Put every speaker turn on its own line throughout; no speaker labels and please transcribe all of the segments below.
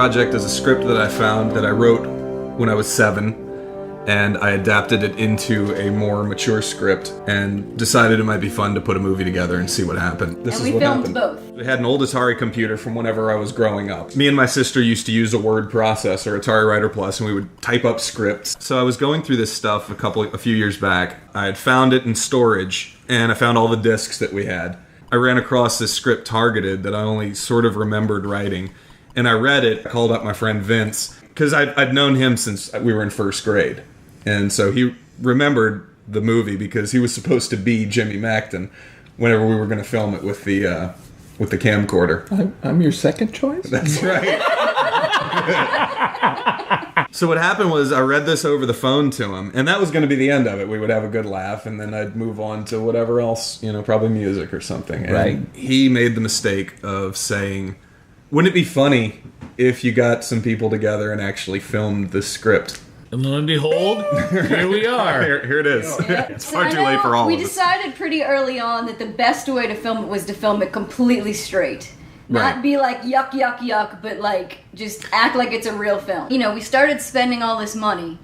project is a script that I found that I wrote when I was 7, and I adapted it into a more mature script and decided it might be fun to put a movie together and see what happened.
This is what happened. Both.
I had an old Atari computer from whenever I was growing up. Me and my sister used to use a word processor, Atari Writer Plus, and we would type up scripts. So I was going through this stuff a few years back. I had found it in storage, and I found all the discs that we had. I ran across this script, Targeted, that I only sort of remembered writing, and I read it. I called up my friend Vince, because I'd known him since we were in first grade. And so he remembered the movie because he was supposed to be Jimmy Macton whenever we were going to film it with the camcorder.
I'm your second choice?
That's right. So what happened was I read this over the phone to him, and that was going to be the end of it. We would have a good laugh, and then I'd move on to whatever else, probably music or something. And
right.
He made the mistake of saying, wouldn't it be funny if you got some people together and actually filmed the script?
And lo and behold, here we are.
Here it is.
Yep.
It's far too late for all of us.
We decided pretty early on that the best way to film it was to film it completely straight. Not be like, yuck, yuck, yuck, but like, just act like it's a real film. We started spending all this money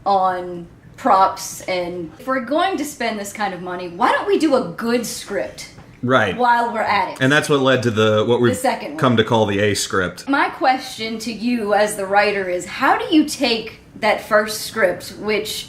on props, and if we're going to spend this kind of money, why don't we do a good script?
Right.
While we're at it.
And that's what led to what we've come to call the A script.
My question to you as the writer is, how do you take that first script, which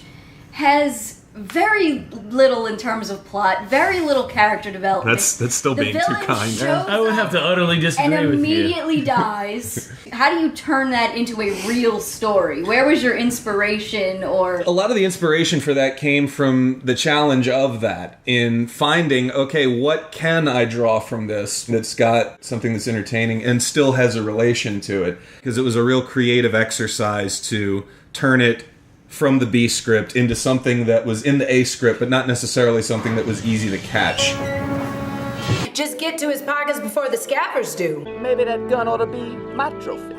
has very little in terms of plot, very little character development.
That's still being too kind.
I would have to utterly disagree with you.
And immediately dies. How do you turn that into a real story? Where was your inspiration? Or
a lot of the inspiration for that came from the challenge of that, in finding, okay, what can I draw from this that's got something that's entertaining and still has a relation to it? Because it was a real creative exercise to turn it from the B script into something that was in the A script, but not necessarily something that was easy to catch.
Just get to his pockets before the scabbers do.
Maybe that gun ought to be my trophy.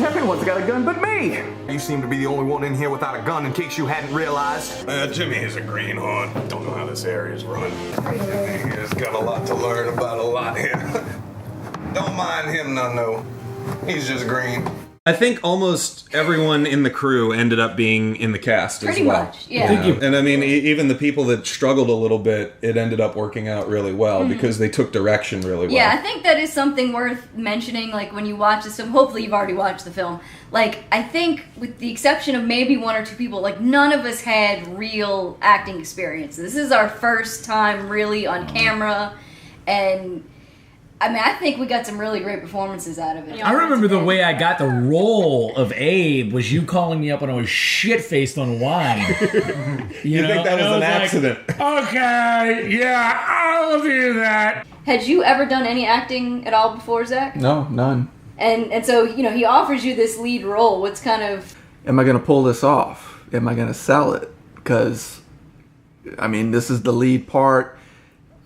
Everyone's got a gun but me.
You seem to be the only one in here without a gun, in case you hadn't realized.
Jimmy is a greenhorn. Don't know how this area's run. He's got a lot to learn about a lot here. Don't mind him, no. He's just green.
I think almost everyone in the crew ended up being in the cast
pretty
as well.
Much, yeah.
And I mean, even the people that struggled a little bit, it ended up working out really well because they took direction really well.
Yeah, I think that is something worth mentioning, like when you watch this film, hopefully you've already watched the film. Like, I think with the exception of maybe one or two people, like none of us had real acting experience. This is our first time really on camera, and I mean, I think we got some really great performances out of it.
I remember the way I got the role of Abe was you calling me up when I was shit-faced on wine.
You think that was an accident?
Like, okay, yeah, I'll do that.
Had you ever done any acting at all before, Zach?
No, none.
And so, he offers you this lead role. What's kind of...
Am I going to pull this off? Am I going to sell it? Because, I mean, this is the lead part.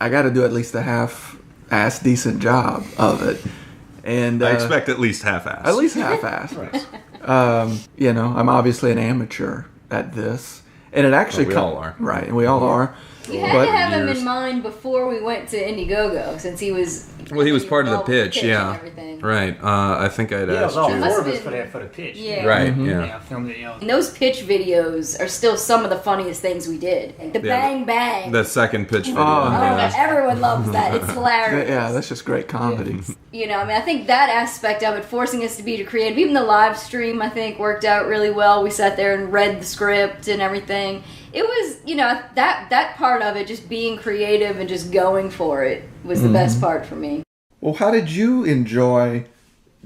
I got to do at least a half-ass decent job of it. And
I expect at least half-ass.
At least half-ass. Right. I'm obviously an amateur at this. And it actually...
we all are.
Right, and we all are.
You had to have him in mind before we went to Indiegogo, since he was...
Well, he was part of the pitch, yeah. Right. I think I'd asked you.
All four of us for the pitch.
Yeah.
Right,
Yeah, filmed it,
And those pitch videos are still some of the funniest things we did. The bang bang.
The second pitch video.
Everyone loves that. It's hilarious.
Yeah, that's just great comedy.
I think that aspect of it, forcing us to be creative. Even the live stream, I think, worked out really well. We sat there and read the script and everything. It was, that part of it, just being creative and just going for it, was the best part for me.
Well, how did you enjoy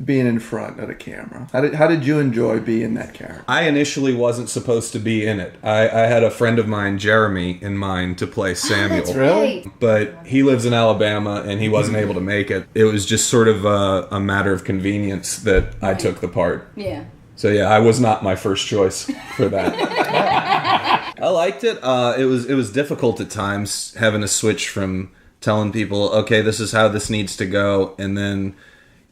being in front of the camera? How did you enjoy being that character?
I initially wasn't supposed to be in it. I had a friend of mine, Jeremy, in mind to play Samuel.
That's really?
But he lives in Alabama and he wasn't able to make it. It was just sort of a matter of convenience that I took the part.
Yeah.
So yeah, I was not my first choice for that. I liked it. It was difficult at times having to switch from telling people, okay, this is how this needs to go, and then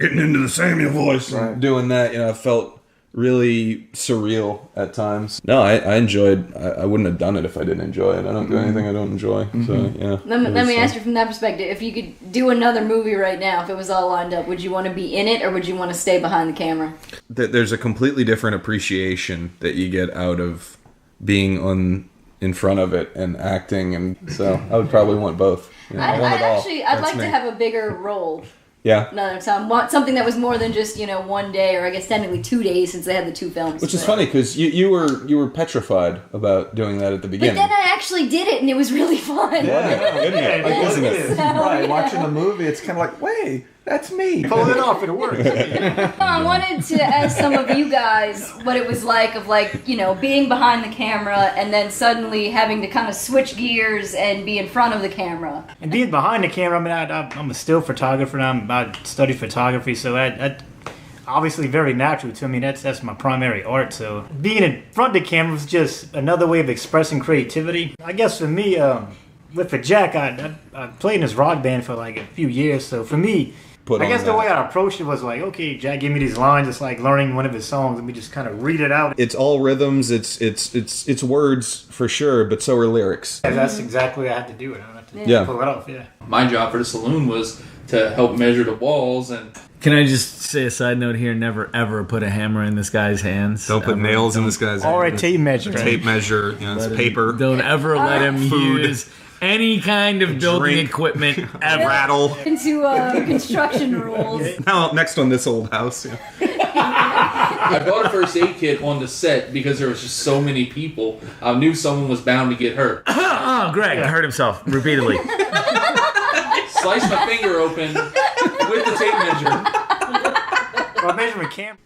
getting into the Samuel voice and doing that. I felt really surreal at times. No, I enjoyed. I wouldn't have done it if I didn't enjoy it. I don't do anything I don't enjoy. So yeah.
Let me ask you from that perspective: if you could do another movie right now, if it was all lined up, would you want to be in it or would you want to stay behind the camera?
There's a completely different appreciation that you get out of being in front of it and acting, and so I would probably want both. You know, I want it all.
I'd like to have a bigger role.
Yeah.
Another time. Want something that was more than just, 1 day, or I guess technically 2 days since they had the 2 films.
Which is funny because you were petrified about doing that at the beginning.
But then I actually did it and it was really fun.
Isn't it?
Right, watching the movie, it's kind of like, wait, that's me.
Pull it off, it'll work.
I wanted to ask some of you guys what it was like being behind the camera and then suddenly having to kind of switch gears and be in front of the camera.
And being behind the camera, I'm a still photographer and I study photography, so that obviously very natural to me. That's my primary art. So being in front of the camera was just another way of expressing creativity. I guess for me, for Jack, I played in this rock band for like a few years. So for me, I guess the way I approached it was like, okay, Jack gave me these lines. It's like learning one of his songs, and we just kind of read it out.
It's all rhythms. It's words for sure, but so are lyrics.
Yeah, that's exactly what I had to do it. I had to pull it off. Yeah.
My job for the saloon was to help measure the walls and.
Can I just say a side note here? Never ever put a hammer in this guy's hands.
Don't put nails in this guy's hands.
Or a tape measure.
Tape measure. It's paper.
Don't ever let him use any kind of building equipment ever.
Rattle.
Into construction rules.
Now, next on this old house. Yeah.
I bought a first aid kit on the set because there was just so many people. I knew someone was bound to get hurt.
Greg hurt himself repeatedly.
Sliced my finger open with the tape measure.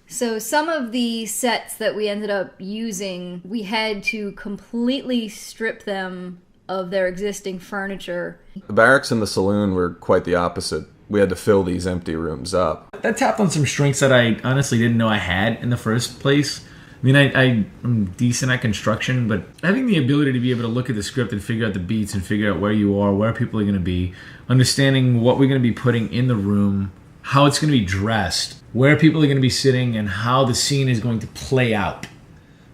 So some of the sets that we ended up using, we had to completely strip them of their existing furniture.
The barracks and the saloon were quite the opposite. We had to fill these empty rooms up.
That tapped on some strengths that I honestly didn't know I had in the first place. I mean, I'm decent at construction, but having the ability to be able to look at the script and figure out the beats and figure out where you are, where people are going to be, understanding what we're going to be putting in the room, how it's going to be dressed, where people are going to be sitting, and how the scene is going to play out.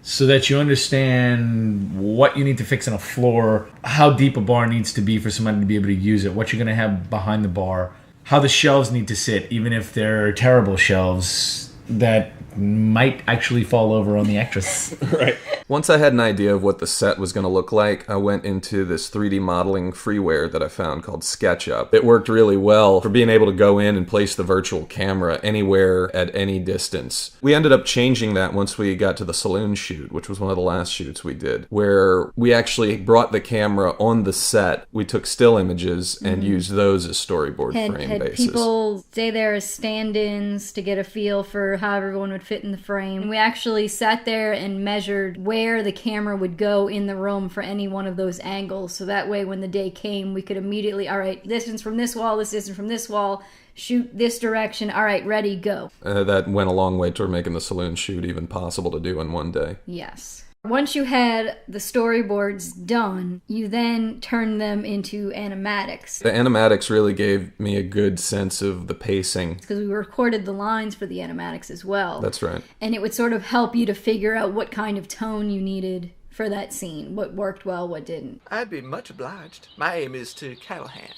So that you understand what you need to fix on a floor, how deep a bar needs to be for somebody to be able to use it, what you're going to have behind the bar, how the shelves need to sit, even if they're terrible shelves that might actually fall over on the actress.
Right. Once I had an idea of what the set was going to look like, I went into this 3D modeling freeware that I found called SketchUp. It worked really well for being able to go in and place the virtual camera anywhere at any distance. We ended up changing that once we got to the saloon shoot, which was one of the last shoots we did, where we actually brought the camera on the set. We took still images and used those as storyboard frame bases.
People stay there as stand-ins to get a feel for how everyone would fit in the frame. We actually sat there and measured where the camera would go in the room for any one of those angles, so that way when the day came we could immediately, all right, distance from this wall, this distance from this wall, shoot this direction, all right, ready, go.
That went a long way toward making the saloon shoot even possible to do in one day.
Yes. Once you had the storyboards done, you then turned them into animatics.
The animatics really gave me a good sense of the pacing.
Because we recorded the lines for the animatics as well.
That's right.
And it would sort of help you to figure out what kind of tone you needed for that scene, what worked well, what didn't.
I'd be much obliged. My aim is to cattle hand.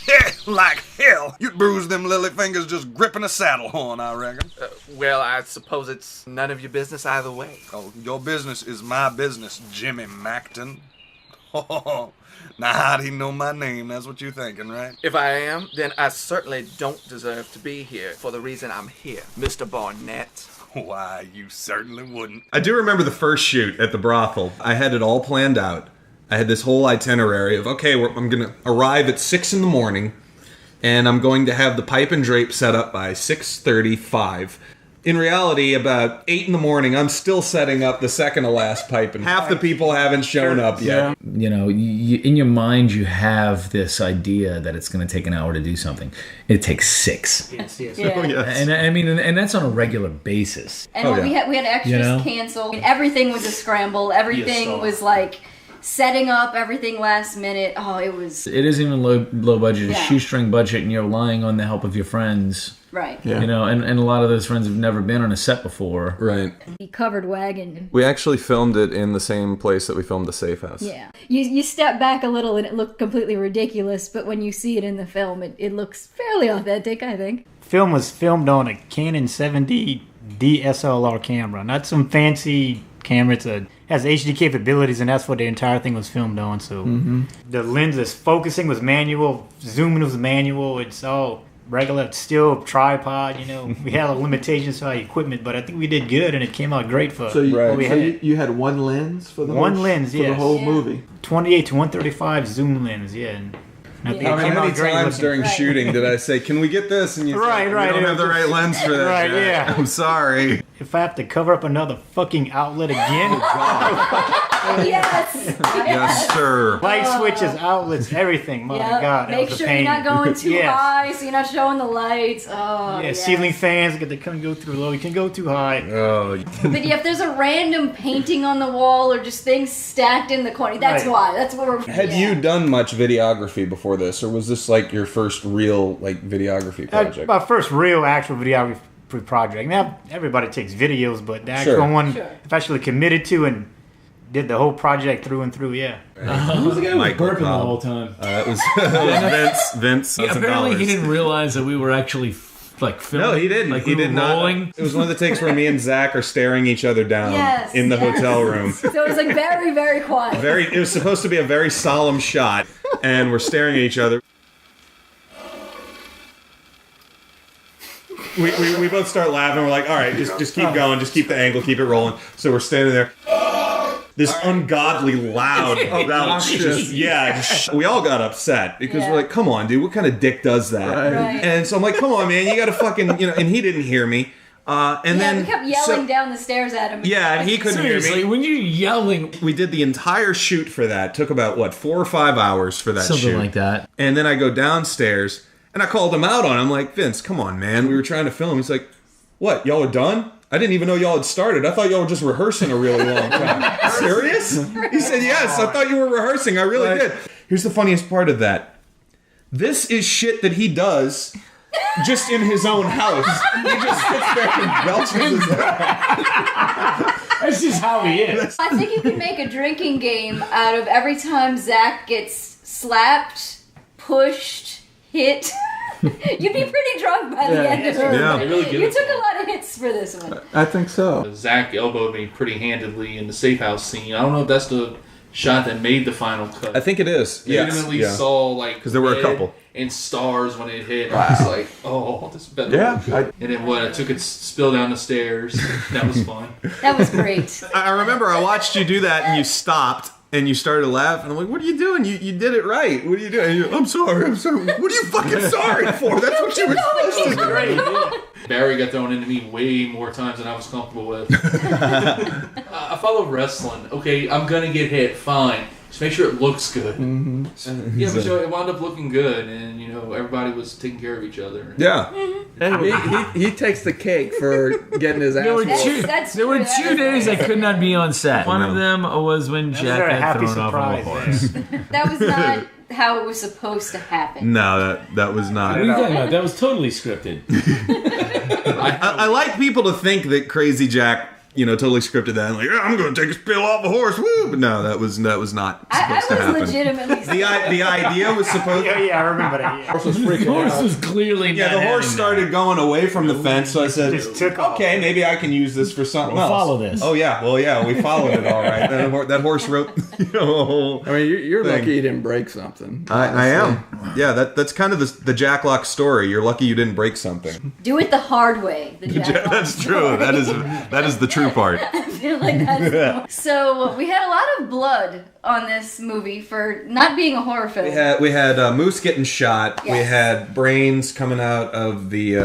Yeah, like hell. You'd bruise them lily fingers just gripping a saddle horn, I reckon.
Well, I suppose it's none of your business either way.
Oh, your business is my business, Jimmy Macton. Oh, now how'd he know my name? That's what you're thinking, right?
If I am, then I certainly don't deserve to be here for the reason I'm here, Mr. Barnett.
Why, you certainly wouldn't.
I do remember the first shoot at the brothel. I had it all planned out. I had this whole itinerary of, okay, I'm going to arrive at 6 in the morning, and I'm going to have the pipe and drape set up by 6:35. In reality, about 8 in the morning, I'm still setting up the second to last pipe, and half the people haven't shown up yet.
You know, in your mind, you have this idea that it's going to take an hour to do something. It takes 6.
Yes.
Yeah.
Oh, yes.
And I mean, and that's on a regular basis.
And we had extras canceled. Everything was a scramble. Everything was like setting up everything last minute. Oh, it was.
It isn't even low budget. It's shoestring budget, and you're relying on the help of your friends.
Right.
Yeah.
You know, and a lot of those friends have never been on a set before.
Right.
The covered wagon.
We actually filmed it in the same place that we filmed the Safe House.
Yeah. You step back a little and it looked completely ridiculous, but when you see it in the film, it looks fairly authentic, I think.
Film was filmed on a Canon 7D DSLR camera, not some fancy camera. It has HD capabilities, and that's what the entire thing was filmed on. So the lenses focusing was manual, zooming was manual. It's all regular, still tripod. You know, we had limitations to our equipment, but I think we did good, and it came out great for
So you,
what we
so
had.
you had one lens for the
One
whole,
lens,
for the
yes.
whole
Yeah.
movie.
28 to 135 zoom lens, yeah. And I think
How
it came
many
out great
times
looking.
during
Right.
shooting did I say, "Can we get this?" And you
Right,
said,
right.
"We don't have the right lens for that."
Right,
Jack.
yeah.
I'm sorry.
If I have to cover up another fucking outlet again,
Yes!
Yes, sir.
light switches, outlets, everything. My
Yep.
God, that
Make
was a
sure
pain.
you're not going too
Yes.
high, so you're not showing the lights. Oh,
Yeah,
yes.
ceiling fans, they couldn't go too low. You can go too high.
Oh,
But yeah, if there's a random painting on the wall or just things stacked in the corner, that's
Right.
why. That's what we're.
had
yeah.
you done much videography before this, or was this like your first real like videography project?
My first real actual videography project. Now everybody takes videos, but the actual
Sure.
one,
Sure.
I've actually committed to and did the whole project through and through. Yeah.
Who was the guy who was
Michael
burping the
Cobb.
whole time?
That was Vince. Vince.
Yeah, apparently he
$1,000.
didn't realize that we were actually like filming.
No, he didn't.
Like
he
we
did
were
not.
rolling.
It was one of the takes where me and Zach are staring each other down
Yes,
in the
yes.
hotel room.
So it was like very, very quiet.
It was supposed to be a very solemn shot, and we're staring at each other. We both start laughing. We're like, all right, just keep going, just keep the angle, keep it rolling. So we're standing there. This ungodly loud,
Obnoxious.
we all got upset because
Yeah.
we're like, come on, dude, what kind of dick does that?
Right.
And so I'm like, come on, man, you got to fucking, and he didn't hear me. And
Yeah,
then
we kept yelling down the stairs at him.
Yeah, and he couldn't hear
Seriously,
me.
when you're yelling,
We did the entire shoot for that. Took about 4 or 5 hours for that
something
shoot.
like that.
And then I go downstairs and I called him out on it. I'm like, Vince, come on, man. We were trying to film. He's like, what? Y'all are done? I didn't even know y'all had started. I thought y'all were just rehearsing a really long time. Serious? He said, yes. I thought you were rehearsing. I really did. Here's the funniest part of that. This is shit that he does just in his own house. He just sits there and belches his
That's just how he is.
I think you can make a drinking game out of every time Zach gets slapped, pushed, hit. You'd be pretty drunk by the
Yeah.
end of it.
Yeah.
They really give
You
it
took
to
a lot of hits for this one.
I think so.
Zach elbowed me pretty handedly in the safe house scene. I don't know if that's the shot that made the final cut.
I think it is.
Legitimately
Yes.
saw like
'Cause there were a
red
couple.
and stars when it hit. I was like, oh, this better.
Yeah.
And then what? I took it spill down the stairs. That was fun.
That was great.
I remember I watched you do that and you stopped and you started to laugh and I'm like, what are you doing? You did it right. What are you doing? And I'm sorry. What are you fucking sorry for? That's what you were supposed to do.
Great. Barry got thrown into me way more times than I was comfortable with. I follow wrestling. Okay, I'm gonna get hit. Fine. Just make sure it looks good.
Mm-hmm.
Yeah, but it wound up looking good, and everybody was taking care of each other.
Yeah.
He takes the cake for getting his ass
There were
whooped.
two,
That's
there were
true. That
2
is
days I
right.
could not be on set. One of
No.
them was when
That was
Jack
a
got
happy
thrown off of a
surprise,
horse.
That was not how it was supposed to happen.
No, that was not.
What are you talking about? That was totally scripted.
I like people to think that Crazy Jack, totally scripted that. And like, yeah, I'm going to take a spill off a horse. Woo! But no, that was not supposed
I
to
was
happen.
legitimately.
The idea was supposed.
Yeah, I remember that. Yeah.
Horse was freaking
The horse
out.
was clearly
Yeah,
not
the horse
having
started going away from the fence, so I said,
Just took off.
okay, maybe I can use this for something
We'll
else.
follow this.
Oh, yeah. Well, yeah, we followed it all right. That horse wrote a whole...
I mean, you're
Thing.
lucky you didn't break something.
I am. Yeah, that's kind of the Jak Locke story. You're lucky you didn't break something.
Do it the hard way. The Jack Locke
That's true. That is the true part.
I feel like that's so. We had a lot of blood on this movie for not being a horror film.
We had Moose getting shot. We
Yes.
had brains coming out of the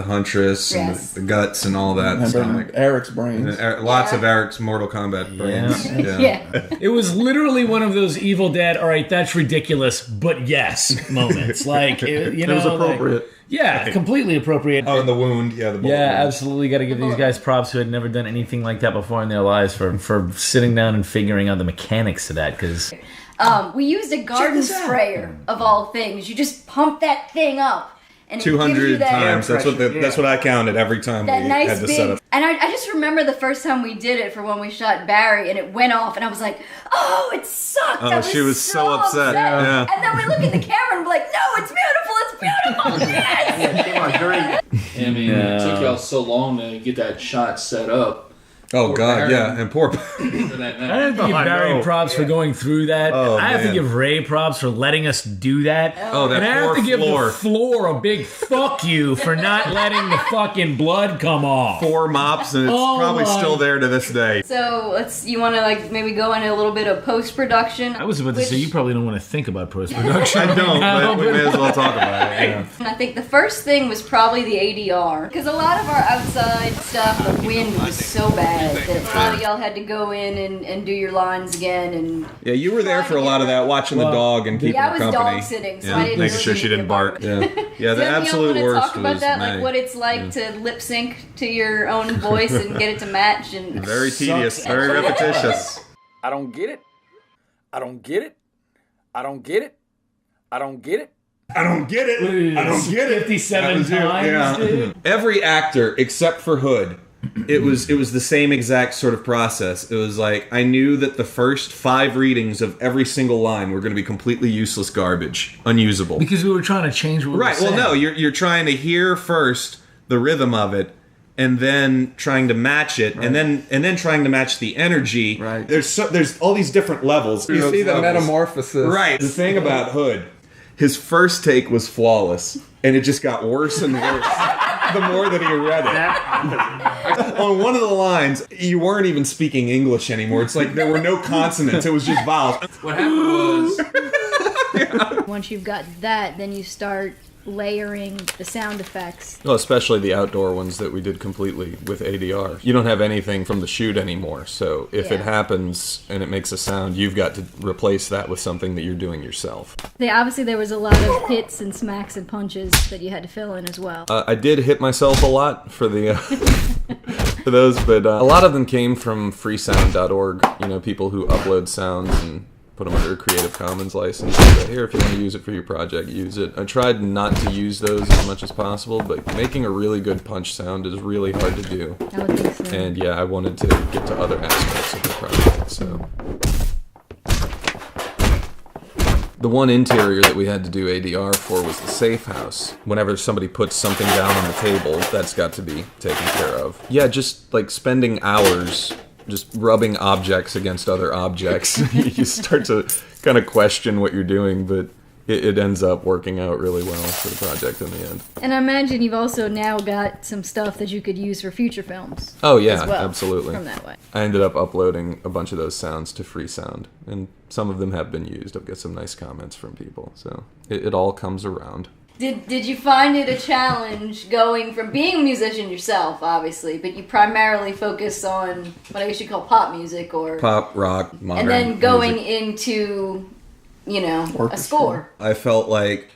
Huntress and
Yes.
the guts and all that
And
stomach.
Eric's brains.
And lots of Eric's Mortal Kombat brains.
Yeah.
Yeah.
It was literally one of those Evil Dead, all right, that's ridiculous, but yes moments. Like,
It was appropriate.
Yeah, completely appropriate.
Oh, and the wound. Yeah, the bullet
Yeah,
wound.
absolutely. Got to give these guys props who had never done anything like that before in their lives for sitting down and figuring out the mechanics of that. Because
We used a garden sprayer of all things. You just pump that thing up, and it gives you
200
that,
times. That's what I counted every time
that
we
nice
had to
big.
set up.
And I just remember the first time we did it for when we shot Barry, and it went off, and I was like, "Oh, it sucked."
Oh,
I was
she was so upset. Yeah.
And then we look at the camera and be like, "No, it's beautiful. It's beautiful. Yes."
I mean, it took y'all so long to get that shot set up.
Oh God, yeah, and poor.
I have to give Barry props for going through that.
Oh,
I have to
man.
give Ray props for letting us do that.
Oh, that
and I have
poor
to give
floor.
the floor a big fuck you for not letting the fucking blood come off.
4 mops, and it's probably still there to this day.
So you want to like maybe go into a little bit of post production.
I was about to say you probably don't want to think about post production.
I don't, but we may as well talk about it. Yeah.
And I think the first thing was probably the ADR, because a lot of our outside stuff, the wind was so bad that a lot of y'all had to go in and do your lines again. And
Yeah, you were there for a lot of that, watching the dog and keeping
I
her
was
company.
dog sitting, so
Yeah,
I didn't
making
really
sure she
need to
didn't
be a
bark.
part
Yeah,
of it.
yeah. The
Does
absolute
anyone
worst
talk about
was
that,
May.
like what it's like to lip sync to your own voice and get it to match? And
Very tedious, very repetitious.
I don't get it. I don't get it. I don't get it. I don't get it.
I don't get it. I don't get it.
57 times, dude.
Every actor except for Hood, it was the same exact sort of process. It was like I knew that the first 5 readings of every single line were going to be completely useless garbage, unusable.
Because we were trying to change what we were
Right. Well,
saying.
no, you're trying to hear first the rhythm of it, and then trying to match it, and then trying to match the energy.
Right.
There's all these different levels. You see the
metamorphosis.
Right. The thing about Hood, his first take was flawless, and it just got worse and worse the more that he read it. On one of the lines, you weren't even speaking English anymore. It's like there were no consonants. It was just vowels.
What happened was...
once you've got that, then you start layering the sound effects.
Well, especially the outdoor ones that we did completely with ADR. You don't have anything from the shoot anymore, so if it happens and it makes a sound, you've got to replace that with something that you're doing yourself.
Obviously there was a lot of hits and smacks and punches that you had to fill in as well.
I did hit myself a lot for the for those, but a lot of them came from freesound.org. You know, people who upload sounds and put them under a Creative Commons license. So here, if you want to use it for your project, use it. I tried not to use those as much as possible, but making a really good punch sound is really hard to do.
I would think so.
And yeah, I wanted to get to other aspects of the project, so. The one interior that we had to do ADR for was the safe house. Whenever somebody puts something down on the table, that's got to be taken care of. Yeah, just like spending hours just rubbing objects against other objects. You start to kind of question what you're doing, but it ends up working out really well for the project in the end.
And I imagine you've also now got some stuff that you could use for future films.
Oh yeah,
as well,
absolutely.
From that way.
I ended up uploading a bunch of those sounds to Freesound, and some of them have been used. I've got some nice comments from people, so it all comes around.
Did you find it a challenge going from being a musician yourself, obviously, but you primarily focus on what I guess you call pop music or
Pop, rock, modern
and then going
music.
into, you know, a
Orchestra.
score.
I felt like,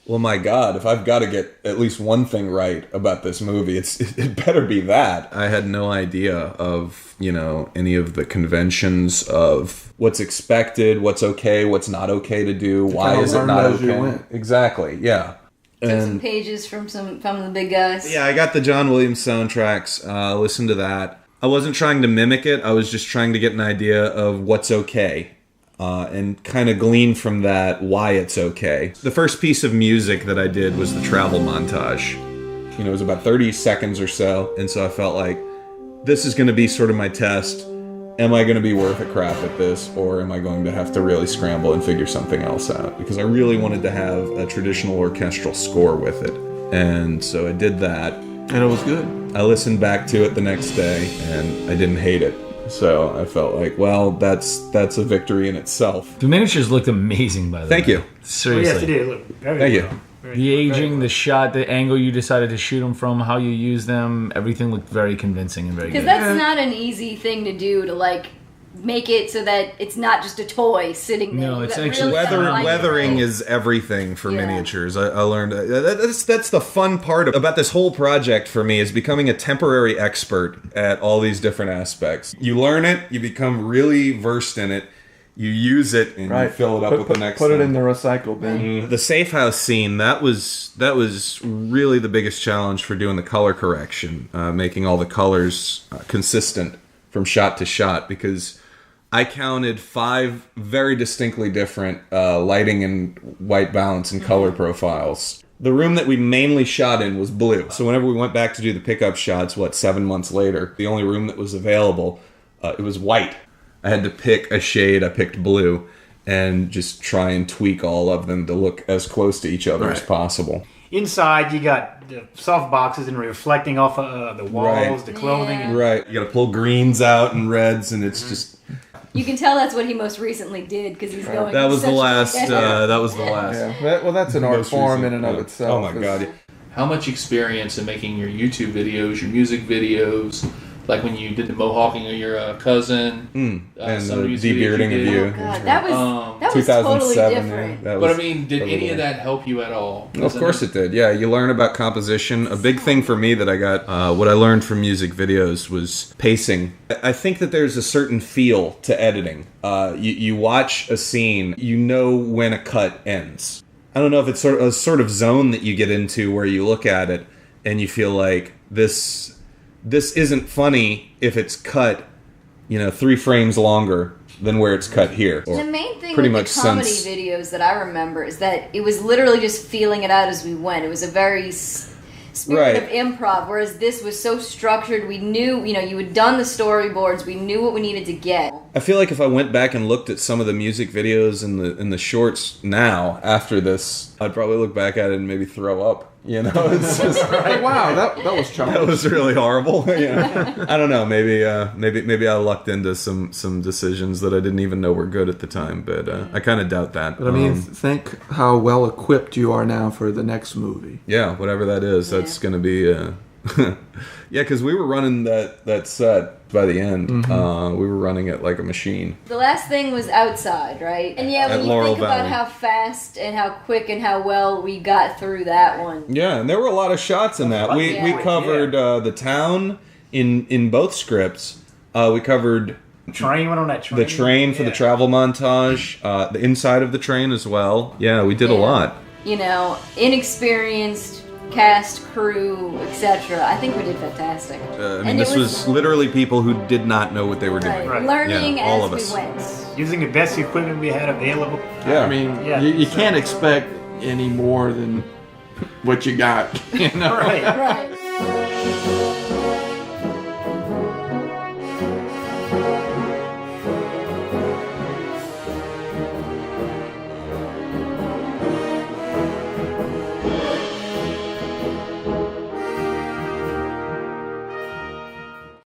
well, my God, if I've got to get at least one thing right about this movie, it better be that. I had no idea of, you know, any of the conventions of what's expected, what's okay, what's not okay to do, why
kinda
is it
learned
not
as you
okay.
went.
Exactly, yeah.
Took some
And
pages from the big guys.
yeah, I got the John Williams soundtracks, listened to that. I wasn't trying to mimic it, I was just trying to get an idea of what's okay. And kind of glean from that why it's okay. The first piece of music that I did was the travel montage. You know, it was about 30 seconds or so, and so I felt like this is going to be sort of my test. Am I going to be worth a crap at this, or am I going to have to really scramble and figure something else out? Because I really wanted to have a traditional orchestral score with it. And so I did that.
And it was good.
I listened back to it the next day, and I didn't hate it. So I felt like, well, that's a victory in itself.
The miniatures looked amazing, by the way.
Thank you.
Seriously.
Yes, it did. Look very
Thank you.
well. Very-
The aging,
very
the shot, the angle you decided to shoot them from, how you use them, everything looked very convincing and very
Because
good.
that's not an easy thing to do, to like make it so that it's not just a toy sitting there.
No, it's
That
actually-
really sounds like
Weathering
it.
is everything for
Yeah.
miniatures. I learned that's the fun part about this whole project for me, is becoming a temporary expert at all these different aspects. You learn it, you become really versed in it. You use it and you fill it up with the next
Put it
thing.
in the recycle bin.
The safe house scene, that was really the biggest challenge for doing the color correction, making all the colors consistent from shot to shot, because I counted 5 very distinctly different lighting and white balance and color profiles. The room that we mainly shot in was blue. So whenever we went back to do the pickup shots, 7 months later, the only room that was available, it was white. I had to pick a shade. I picked blue and just try and tweak all of them to look as close to each other as possible.
Inside, you got the soft boxes and reflecting off the walls, the clothing.
Yeah.
Right. You got to pull greens out and reds, and it's just...
You can tell that's what he most recently did because he's going.
That was the last.
Yeah.
That was the last.
Yeah. Well, that's an art
Most
form
recent,
in and of
yeah.
itself.
Oh my god.
How much experience in making your YouTube videos, your music videos, like when you did the mohawking of your cousin,
and
some
the
music videos
de-bearding of you.
Oh god, that was totally
2007,
different.
yeah, that
But I
was
mean, did any of that help you at all?
Of course it did. Yeah, you learn about composition. A big thing for me that I got, what I learned from music videos was pacing. I think that there's a certain feel to editing. You watch a scene, you know when a cut ends. I don't know if it's a sort of zone that you get into where you look at it and you feel like this isn't funny if it's cut, 3 frames longer than where it's cut here.
The main thing
pretty
with
much
the comedy
since-
videos that I remember is that it was literally just feeling it out as we went. It was a very spirit of improv, whereas this was so structured. We knew, you had done the storyboards. We knew what we needed to get.
I feel like if I went back and looked at some of the music videos and the shorts now after this, I'd probably look back at it and maybe throw up. It's just
Like, wow, that was childish.
that was really horrible. I don't know. Maybe I lucked into some decisions that I didn't even know were good at the time. But I kind of doubt that.
But I mean, think how well equipped you are now for the next movie.
Yeah, whatever that is, that's going to be. Yeah, because we were running that set by the end. We were running it like a machine.
The last thing was outside, right? And yeah, when
At
you
Laurel
think about
Valley.
how fast and how quick and how well we got through that one.
Yeah, and there were a lot of shots in that. We covered the town in both scripts. We covered
Train went on that train.
the train for the travel montage, the inside of the train as well. Yeah, we did a lot.
Inexperienced cast, crew, etc. I think we did fantastic.
This was literally people who did not know what they were doing.
Right.
Learning
all
as
of us.
we went.
Using the best equipment we had available.
Yeah.
I mean,
Yeah.
you can't expect any more than what you got.
Right.
Right.